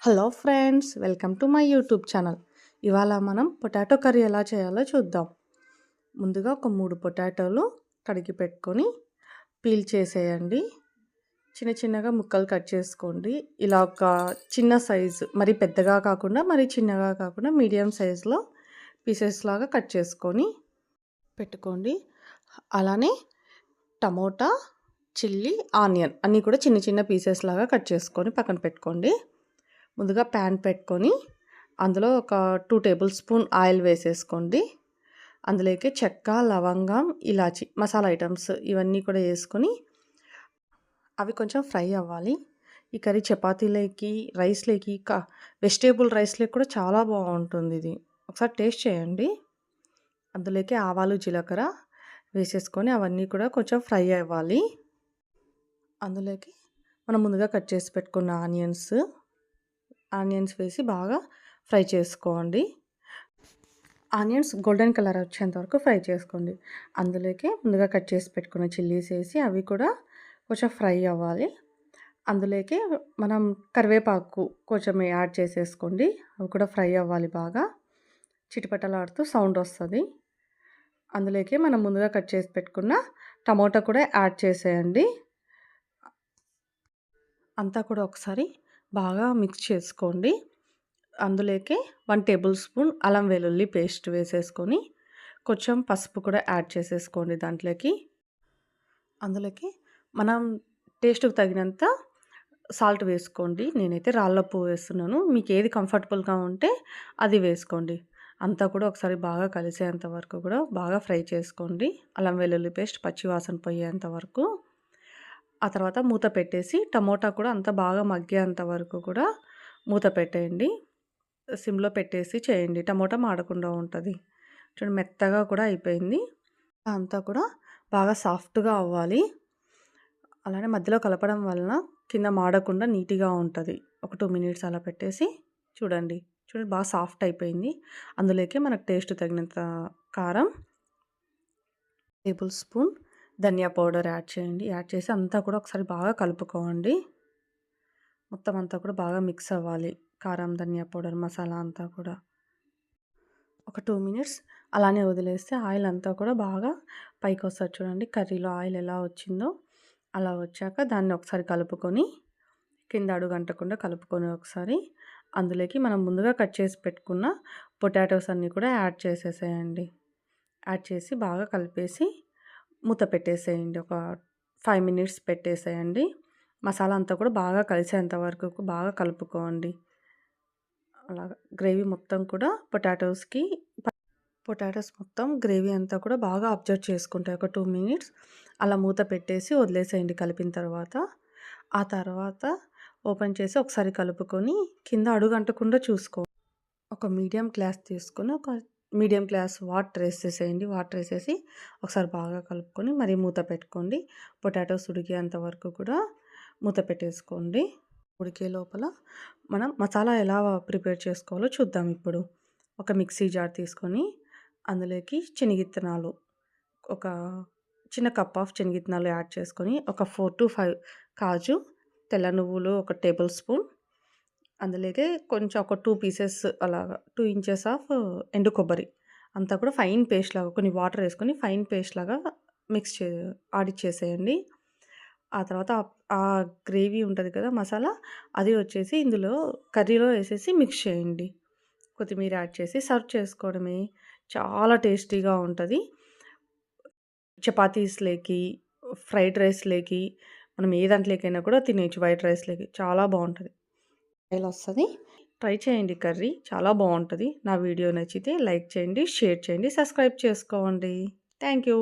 Hello friends, welcome to my YouTube channel. ఇవాళ మనం potato curry ఎలా చేయాలో చూద్దాం. ముందుగా ఒక 3 పొటాటోలు కడిగి పెట్టుకొని పీల్ చేసేయండి. చిన్న చిన్నగా ముక్కలు కట్ చేసుకోండి. ఇలా ఒక చిన్న సైజు, మరి పెద్దగా కాకుండా మరి చిన్నగా కాకుండా మీడియం సైజులో పీసెస్ లాగా కట్ చేసుకొని పెట్టుకోండి. అలానే టమోటా, చిల్లీ, ఆనియన్ అన్నీ కూడా చిన్న చిన్న పీసెస్ లాగా కట్ చేసుకొని పక్కన పెట్టుకోండి. ముందుగా ప్యాన్ పెట్టుకొని అందులో ఒక 2 టేబుల్ స్పూన్ ఆయిల్ వేసేసుకోండి. అందులోకి చెక్క, లవంగం, ఇలాచి మసాలా ఐటమ్స్ ఇవన్నీ కూడా వేసుకొని అవి కొంచెం ఫ్రై అవ్వాలి. ఈ కర్రీ చపాతీలోకి, రైస్లోకి, వెజిటేబుల్ రైస్లోకి కూడా చాలా బాగుంటుంది. ఇది ఒకసారి టేస్ట్ చేయండి. అందులోకి ఆవాలు, జీలకర్ర వేసేసుకొని అవన్నీ కూడా కొంచెం ఫ్రై అవ్వాలి. అందులోకి మనం ముందుగా కట్ చేసి పెట్టుకున్న ఆనియన్స్ వేసి బాగా ఫ్రై చేసుకోండి. ఆనియన్స్ గోల్డెన్ కలర్ వచ్చేంత వరకు ఫ్రై చేసుకోండి. అందులోకి ముందుగా కట్ చేసి పెట్టుకున్న చిల్లీస్ వేసి అవి కూడా కొంచెం ఫ్రై అవ్వాలి. అందులోకి మనం కరివేపాకు కొంచెం యాడ్ చేసేసుకోండి. అవి కూడా ఫ్రై అవ్వాలి. బాగా చిటిపటలాడుతూ సౌండ్ వస్తుంది. అందులోకి మనం ముందుగా కట్ చేసి పెట్టుకున్న టమోటా కూడా యాడ్ చేసేయండి. అంతా కూడా ఒకసారి బాగా మిక్స్ చేసుకోండి. అందులోకి 1 టేబుల్ స్పూన్ అల్లం వెల్లుల్లి పేస్ట్ వేసేసుకొని కొంచెం పసుపు కూడా యాడ్ చేసేసుకోండి అందులోకి మనం టేస్ట్‌కి తగినంత సాల్ట్ వేసుకోండి. నేనైతే రాళ్ళుప్పు వేస్తున్నాను. మీకు ఏది కంఫర్టబుల్‌గా ఉంటే అది వేసుకోండి. అంతా కూడా ఒకసారి బాగా కలిసేంత వరకు కూడా బాగా ఫ్రై చేసుకోండి. అల్లం వెల్లుల్లి పేస్ట్ పచ్చి వాసన పోయేంత వరకు. ఆ తర్వాత మూత పెట్టేసి టమోటా కూడా అంతా బాగా మగ్గేంత వరకు కూడా మూత పెట్టేయండి. సిమ్లో పెట్టేసి చేయండి. టమోటా మాడకుండా ఉంటుంది. చూడండి మెత్తగా కూడా అయిపోయింది. అంతా కూడా బాగా సాఫ్ట్గా అవ్వాలి. అలానే మధ్యలో కలపడం వలన కింద మాడకుండా నీట్గా ఉంటుంది. ఒక 2 మినిట్స్ అలా పెట్టేసి చూడండి బాగా సాఫ్ట్ అయిపోయింది. అందులోకి మనకు టేస్ట్ తగినంత కారం, టేబుల్ స్పూన్ ధనియా పౌడర్ యాడ్ చేయండి. యాడ్ చేసి అంతా కూడా ఒకసారి బాగా కలుపుకోండి. మొత్తం అంతా కూడా బాగా మిక్స్ అవ్వాలి. కారం, ధనియా పౌడర్, మసాలా అంతా కూడా ఒక 2 మినిట్స్ అలానే వదిలేస్తే ఆయిల్ అంతా కూడా బాగా పైకి వస్తుంది. చూడండి కర్రీలో ఆయిల్ ఎలా వచ్చిందో అలా వచ్చాక దాన్ని ఒకసారి కలుపుకొని కింద అడుగంటకుండా కలుపుకొని ఒకసారి అందులోకి మనం ముందుగా కట్ చేసి పెట్టుకున్న పొటాటోస్ అన్నీ కూడా యాడ్ చేసేసేయండి. యాడ్ చేసి బాగా కలిపేసి మూత పెట్టేసేయండి. ఒక 5 మినిట్స్ పెట్టేసేయండి. మసాలా అంతా కూడా బాగా కలిసేంత వరకు బాగా కలుపుకోండి. అలాగా గ్రేవీ మొత్తం కూడా పొటాటోస్ మొత్తం గ్రేవీ అంతా కూడా బాగా అబ్జర్వ్ చేసుకుంటాయి. ఒక 2 మినిట్స్ అలా మూత పెట్టేసి వదిలేసేయండి కలిపిన తర్వాత. ఆ తర్వాత ఓపెన్ చేసి ఒకసారి కలుపుకొని కింద అడుగంటకుండా ఒక మీడియం గ్లాస్ తీసుకొని ఒక మీడియం గ్లాస్ వాటర్ వేసేసేయండి. వాటర్ వేసేసి ఒకసారి బాగా కలుపుకొని మరీ మూత పెట్టుకోండి. పొటాటోస్ ఉడికేంత వరకు కూడా మూత పెట్టేసుకోండి. ఉడికే లోపల మనం మసాలా ఎలా ప్రిపేర్ చేసుకోవాలో చూద్దాం ఇప్పుడు. ఒక మిక్సీ జార్ తీసుకొని అందులోకి శనగిత్తనాలు ఒక చిన్న కప్ ఆఫ్ శనగిత్తనాలు యాడ్ చేసుకొని ఒక 4-5 కాజు, తెల్ల నువ్వులు ఒక టేబుల్ స్పూన్, అందులోకి కొంచెం ఒక 2 పీసెస్ అలాగా 2 ఇంచెస్ ఆఫ్ ఎండు కొబ్బరి అంతా కూడా ఫైన్ పేస్ట్ లాగా కొన్ని వాటర్ వేసుకొని ఫైన్ పేస్ట్ లాగా మిక్స్ ఆడిచ్చేసేయండి. ఆ తర్వాత ఆ గ్రేవీ ఉంటుంది కదా మసాలా, అది వచ్చేసి ఇందులో కర్రీలో వేసేసి మిక్స్ చేయండి. కొత్తిమీర యాడ్ చేసి సర్వ్ చేసుకోవడమే. చాలా టేస్టీగా ఉంటుంది. చపాతీస్‌లేకి, ఫ్రైడ్ రైస్‌లేకి మనం ఏ దాంట్లోకైనా కూడా తినేయచ్చు. వైట్ రైస్‌లేకి చాలా బాగుంటుంది. స్టైల్ వస్తుంది. ట్రై చేయండి కర్రీ చాలా బాగుంటుంది. నా వీడియో నచ్చితే లైక్ చేయండి, షేర్ చేయండి, సబ్స్క్రైబ్ చేసుకోండి. Thank you.